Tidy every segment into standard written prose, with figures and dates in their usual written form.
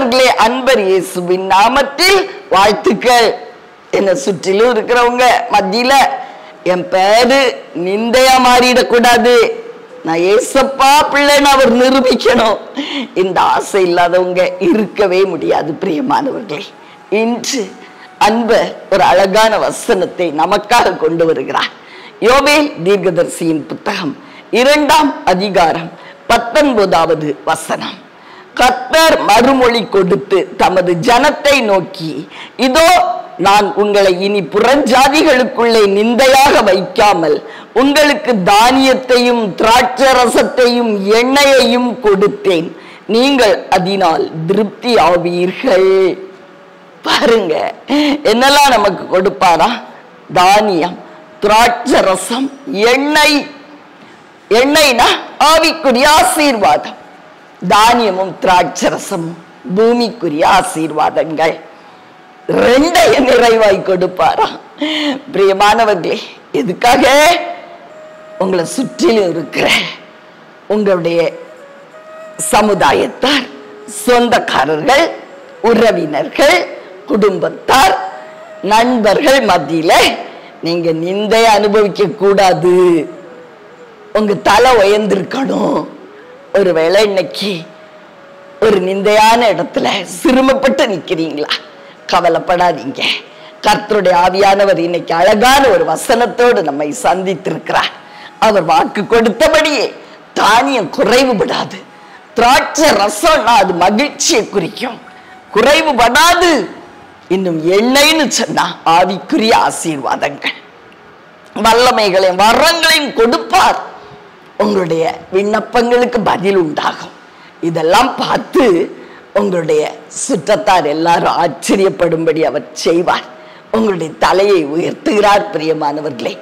பிரியமானவர்களே, அன்பர் இயேசுவின் நாமத்தில் வாழ்த்துக்கள். என்ன சுற்றிலும் இருக்கிறவங்க மத்தியில என் பேரு நிந்தையா மாறிடக்கூடாது, நான் ஏசப்பா பிள்ளைன்னு அவர் நிரூபிக்கணும், இந்த ஆசை இல்லாதவங்க இருக்கவே முடியாது. பிரியமானவர்களே, இன்று அன்பர் ஒரு அழகான வசனத்தை நமக்காக கொண்டு வருகிறார். யோவேல் தீர்க்கதரிசியின் புத்தகம் 2ஆம் அதிகாரம் 19வது வசனம். கர்த்தர் மறுமொழி கொடுத்து தமது ஜனத்தை நோக்கி, இதோ நான் உங்களை இனி புறஞ்சாதிகளுக்குள்ளே நிந்தையாக வைக்காமல் உங்களுக்கு தானியத்தையும் திராட்சரசத்தையும் எண்ணெயையும் கொடுத்தேன், நீங்கள் அதனால் திருப்தி ஆவீர்கள். பாருங்க, என்னெல்லாம் நமக்கு கொடுப்பாரா? தானியம், திராட்சரசம், எண்ணெய். எண்ணெய்னா ஆவிக்குரிய ஆசீர்வாதம், தானியமும் திராட்சரசமும் பூமிக்குரிய ஆசீர்வாதங்கள். ரெண்டையும் நிறைவாய் கொடுப்பாரா? பிரியமானவர்களே, எதுக்காக? உங்களை சுற்றிலும் இருக்கிற உங்களுடைய சமுதாயத்தார், சொந்தக்காரர்கள், உறவினர்கள், குடும்பத்தார், நண்பர்கள் மத்தியில நீங்க நிந்தை அனுபவிக்க கூடாது. உங்க தலை உயர்ந்திருக்கணும். ஒருவேளை இன்னைக்கு ஒரு நிந்தையான இடத்துல சிறுமப்பட்டு நிக்கிறீங்களா? கவலைப்படாதீங்க. கர்த்தருடைய ஆவியானவர் இன்னைக்கு அழகான ஒரு வசனத்தோடு நம்மை சந்தித்திருக்கிறார். அவர் வாக்கு கொடுத்தபடியே தானியம் குறைவுபடாது, திராட்சை ரசம்னா அது மகிழ்ச்சியை குறிக்கும், குறைவுபடாது. இன்னும் எண்ணெய்னு சொன்னா ஆவிக்குரிய ஆசீர்வாதங்கள், வல்லமைகளையும் வரங்களையும் கொடுப்பார். உங்களுடைய விண்ணப்பங்களுக்கு பதில் உண்டாகும். இதெல்லாம் பார்த்து உங்களுடைய சுற்றத்தார் எல்லாரும் ஆச்சரியப்படும்படி அவர் செய்வார். உங்களுடைய தலையை உயர்த்துகிறார். பிரியமானவர்களே,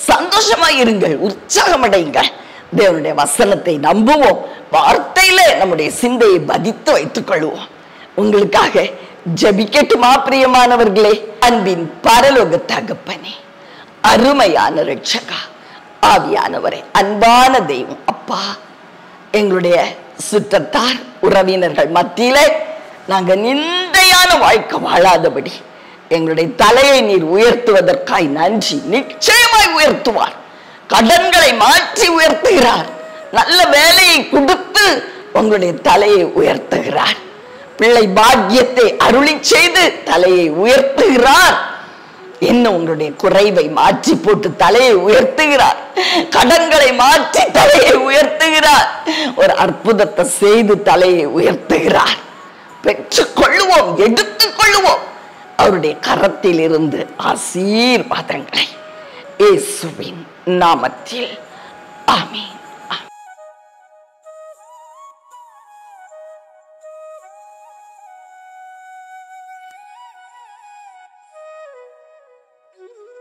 சந்தோஷமாய் இருங்கள், உற்சாகமடைங்கள். தேவனுடைய வசனத்தை நம்புவோம், வார்த்தையில நம்முடைய சிந்தையை பதித்து வைத்துக் கொள்வோம். உங்களுக்காக ஜெபிக்கட்டுமா? பிரியமானவர்களே, அன்பின் பரலோக தகப்பனே, அருமையான இரட்சகா, ஆவியானவரே, அன்பான தெய்வம் அப்பா, எங்களுடைய சுற்றத்தார் உறவினர்கள் மத்தியிலே நாங்கள் நிந்தையான வாழ்க்கை வாழாதபடி எங்களுடைய தலையை நீர் உயர்த்துவதற்காய் நன்றி. நிச்சயமாய் உயர்த்துவார். கடன்களை மாற்றி உயர்த்துகிறார். நல்ல வேலையை கொடுத்து உங்களுடைய தலையை உயர்த்துகிறார். பிள்ளை பாக்கியத்தை அருளி செய்து தலையை உயர்த்துகிறார். இன்னும் உங்களுடைய குறைவை மாற்றி போட்டு தலையை உயர்த்துகிறார். கடன்களை மாற்றி தலையை உயர்த்துகிறார். ஒரு அற்புதத்தை செய்து தலையை உயர்த்துகிறார். பெற்றுக் கொள்ளுவோம், எடுத்துக் கொள்ளுவோம் அவருடைய கரத்தில் இருந்து ஆசீர்வாதங்களை. இயேசுவின் நாமத்தில் ஆமென்.